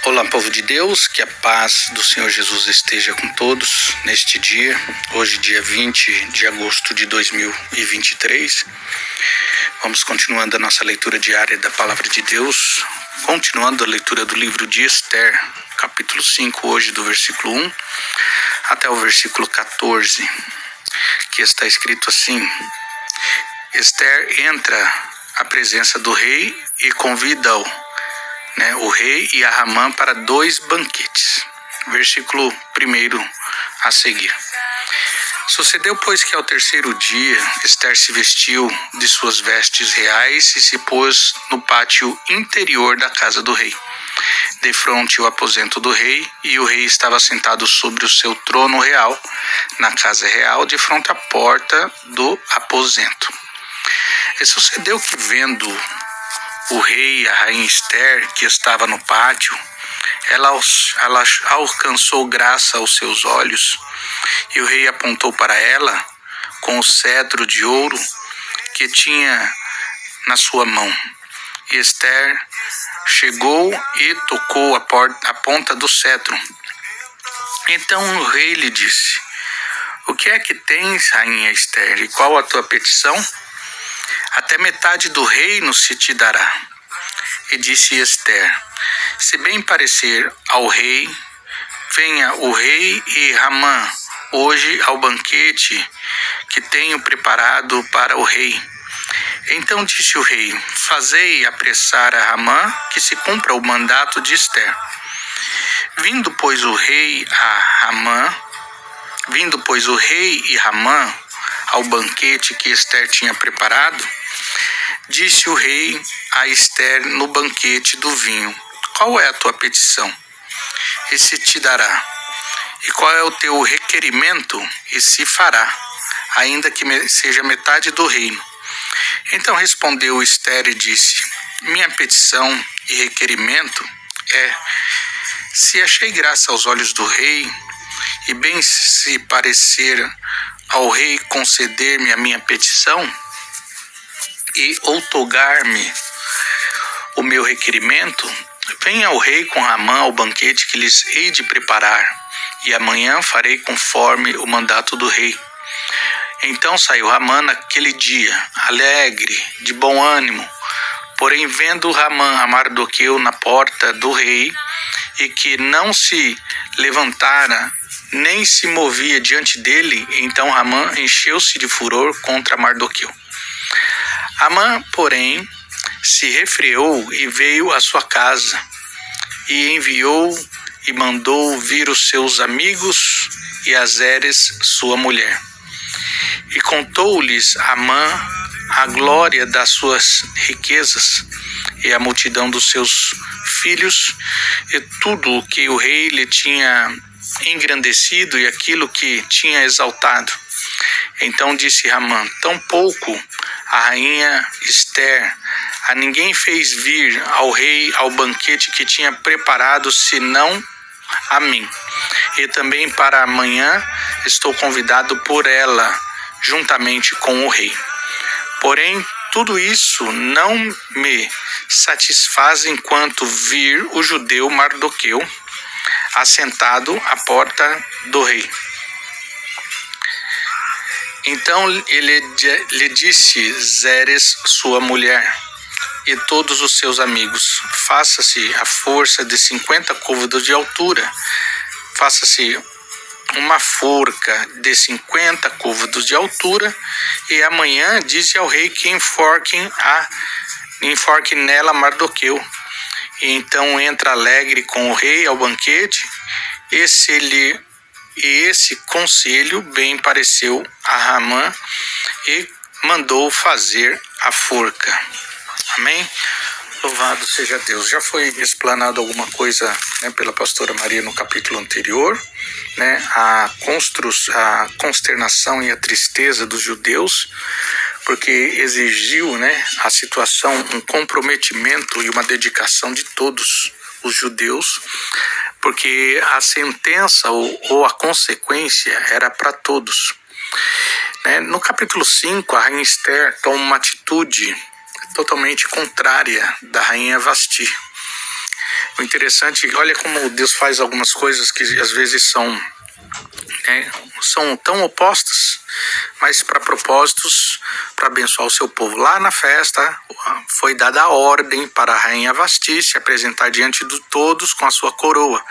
Olá, povo de Deus, que a paz do Senhor Jesus esteja com todos neste dia, hoje dia 20 de agosto de 2023. Vamos continuando a nossa leitura diária da Palavra de Deus, continuando a leitura do livro de Esther, capítulo 5, hoje do versículo 1 até o versículo 14, que está escrito assim: Esther entra à presença do rei e convida-o, o rei e a Hamã para 2 banquetes. Versículo 1 a seguir. Sucedeu, pois, que ao terceiro dia Esther se vestiu de suas vestes reais e se pôs no pátio interior da casa do rei, defronte o aposento do rei, e o rei estava sentado sobre o seu trono real, na casa real, defronte à porta do aposento. E sucedeu que, vendo o rei e a rainha Esther, que estava no pátio, ela alcançou graça aos seus olhos, e o rei apontou para ela com o cetro de ouro que tinha na sua mão. E Esther chegou e tocou a ponta do cetro. Então o rei lhe disse: O que é que tens, rainha Esther, e qual a tua petição? Até metade do reino se te dará. E disse Esther: Se bem parecer ao rei, venha o rei e Hamã hoje ao banquete que tenho preparado para o rei. Então disse o rei: Fazei apressar a Hamã, que se cumpra o mandato de Esther. Vindo, pois, o rei e Hamã ao banquete que Esther tinha preparado, disse o rei a Esther no banquete do vinho: Qual é a tua petição? E se te dará. E qual é o teu requerimento? E se fará, ainda que seja metade do reino. Então respondeu Esther e disse: Minha petição e requerimento é: se achei graça aos olhos do rei, e bem se parecer ao rei conceder-me a minha petição, e outorgar-me o meu requerimento, venha o rei com Hamã ao banquete que lhes hei de preparar, e amanhã farei conforme o mandato do rei. Então saiu Hamã naquele dia, alegre, de bom ânimo. Porém, vendo Hamã a Mardoqueu na porta do rei, e que não se levantara nem se movia diante dele, então Hamã encheu-se de furor contra Mardoqueu. Hamã, porém, se refreou e veio à sua casa, e enviou e mandou vir os seus amigos e a Zeres, sua mulher. E contou-lhes Hamã a glória das suas riquezas, e a multidão dos seus filhos, e tudo o que o rei lhe tinha engrandecido, e aquilo que tinha exaltado. Então disse Hamã: Tampouco a rainha Esther a ninguém fez vir ao rei ao banquete que tinha preparado, senão a mim. E também para amanhã estou convidado por ela, juntamente com o rei. Porém, tudo isso não me satisfaz enquanto vir o judeu Mardoqueu assentado à porta do rei. Então ele lhe disse Zeres, sua mulher, e todos os seus amigos: Faça-se a força de 50 côvados de altura, faça-se uma forca de 50 côvados de altura, e amanhã dize ao rei que enforque nela Mardoqueu. E então entra alegre com o rei ao banquete. Esse conselho bem pareceu a Hamã, e mandou fazer a forca. Amém? Louvado seja Deus. Já foi explanado alguma coisa, pela pastora Maria no capítulo anterior, a consternação e a tristeza dos judeus, porque exigiu, a situação, um comprometimento e uma dedicação de todos os judeus, porque a sentença ou a consequência era para todos. No capítulo 5, a rainha Esther toma uma atitude totalmente contrária da rainha Vasti. O interessante, olha como Deus faz algumas coisas que às vezes são tão opostas, mas para propósitos, para abençoar o seu povo. Lá na festa foi dada a ordem para a rainha Vasti se apresentar diante de todos com a sua coroa,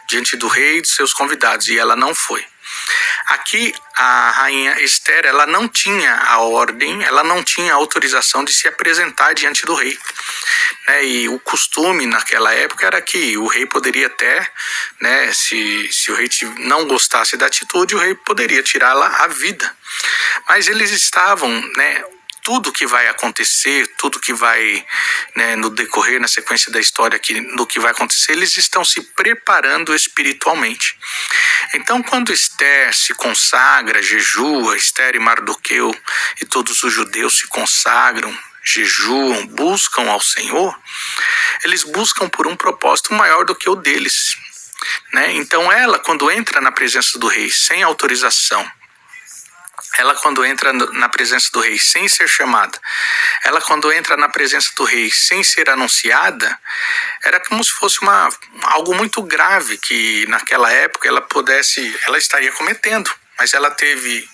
diante do rei e de seus convidados, e ela não foi. Aqui a rainha Esther, ela não tinha a ordem, ela não tinha a autorização de se apresentar diante do rei. E o costume naquela época era que o rei poderia até, se o rei não gostasse da atitude, o rei poderia tirá-la a vida. Mas eles estavam, tudo que vai acontecer, tudo que vai, no decorrer, na sequência da história, no que vai acontecer, eles estão se preparando espiritualmente. Então, quando Esther se consagra, jejua, Esther e Mardoqueu e todos os judeus se consagram, jejuam, buscam ao Senhor, eles buscam por um propósito maior do que o deles. Então, ela, quando entra na presença do rei sem autorização, ela quando entra na presença do rei sem ser chamada, ela quando entra na presença do rei sem ser anunciada, era como se fosse algo muito grave que naquela época ela estaria cometendo. Mas ela teve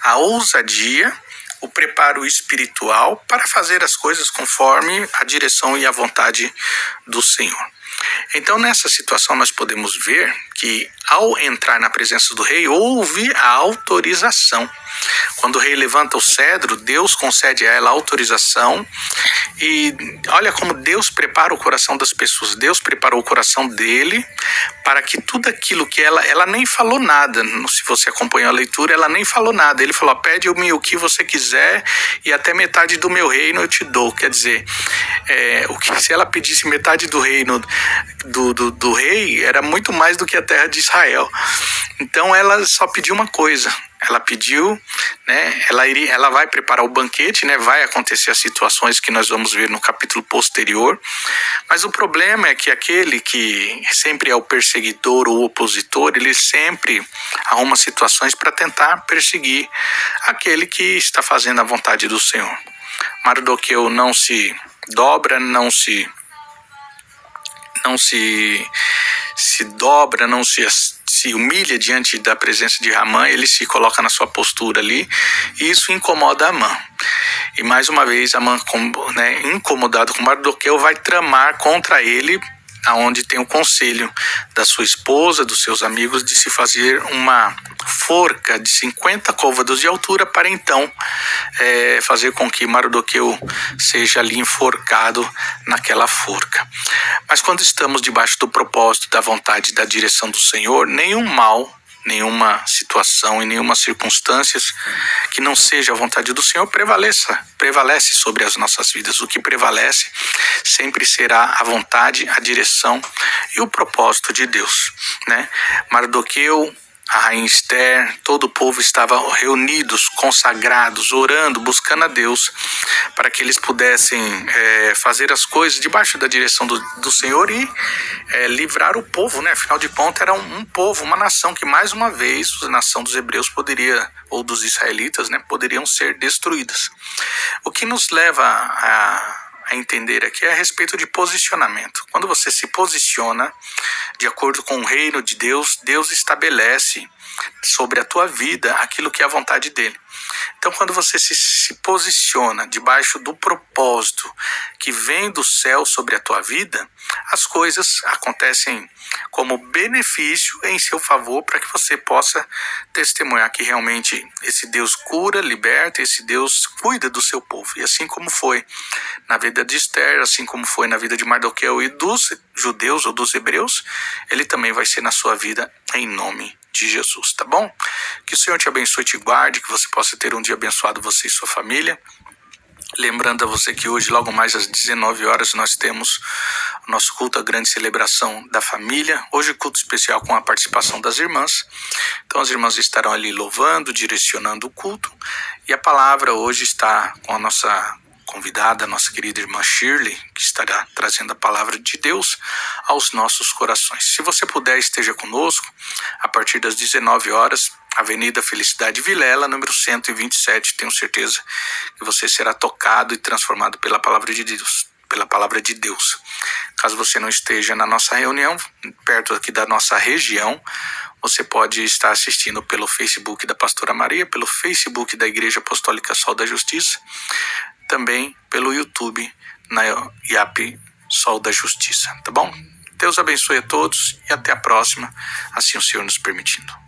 a ousadia, o preparo espiritual para fazer as coisas conforme a direção e a vontade do Senhor. Então, nessa situação, nós podemos ver que, ao entrar na presença do rei, houve a autorização. Quando o rei levanta o cedro, Deus concede a ela a autorização. E olha como Deus prepara o coração das pessoas. Deus preparou o coração dele para que tudo aquilo que ela nem falou nada. Se você acompanhou a leitura, ela nem falou nada. Ele falou: pede-me o que você quiser e até metade do meu reino eu te dou. Quer dizer, se ela pedisse metade do reino do rei, era muito mais do que a terra de Israel. Então ela só pediu uma coisa. Ela pediu, ela vai preparar o banquete, vai acontecer as situações que nós vamos ver no capítulo posterior, mas o problema é que aquele que sempre é o perseguidor ou o opositor, ele sempre arruma situações para tentar perseguir aquele que está fazendo a vontade do Senhor. Mardoqueu não se dobra, não se dobra, não se humilha diante da presença de Amã, ele se coloca na sua postura ali, e isso incomoda Amã. E mais uma vez, Amã, incomodado com Mardoqueu, vai tramar contra ele, aonde tem o conselho da sua esposa, dos seus amigos, de se fazer uma forca de 50 côvados de altura para então fazer com que Mardoqueu seja ali enforcado naquela forca. Mas quando estamos debaixo do propósito, da vontade, da direção do Senhor, nenhum mal, nenhuma situação e nenhuma circunstância que não seja a vontade do Senhor prevalece sobre as nossas vidas. O que prevalece sempre será a vontade, a direção e o propósito de Deus. Mardoqueu, a rainha Esther, todo o povo estava reunidos, consagrados, orando, buscando a Deus, para que eles pudessem fazer as coisas debaixo da direção do Senhor e livrar o povo, Afinal de contas, era um povo, uma nação que mais uma vez, a nação dos hebreus poderia, ou dos israelitas, poderiam ser destruídas. O que nos leva a entender aqui é a respeito de posicionamento. Quando você se posiciona de acordo com o reino de Deus, Deus estabelece sobre a tua vida aquilo que é a vontade dele. Então, quando você se posiciona debaixo do propósito que vem do céu sobre a tua vida, as coisas acontecem como benefício em seu favor para que você possa testemunhar que realmente esse Deus cura, liberta, esse Deus cuida do seu povo. E assim como foi na vida de Esther, assim como foi na vida de Mardoqueu e dos judeus ou dos hebreus, ele também vai ser na sua vida em nome de Jesus, tá bom? Que o Senhor te abençoe e te guarde, que você possa ter um dia abençoado, você e sua família. Lembrando a você que hoje, logo mais às 19 horas, nós temos o nosso culto, a grande celebração da família. Hoje, culto especial com a participação das irmãs. Então, as irmãs estarão ali louvando, direcionando o culto. E a palavra hoje está com a nossa convidada, a nossa querida irmã Shirley, que estará trazendo a palavra de Deus aos nossos corações. Se você puder, esteja conosco a partir das 19 horas, Avenida Felicidade Vilela, número 127. Tenho certeza que você será tocado e transformado pela palavra de Deus. pela palavra de Deus. Caso você não esteja na nossa reunião, perto aqui da nossa região, você pode estar assistindo pelo Facebook da Pastora Maria, pelo Facebook da Igreja Apostólica Sol da Justiça, também pelo YouTube na IAP Sol da Justiça, tá bom? Deus abençoe a todos e até a próxima, assim o Senhor nos permitindo.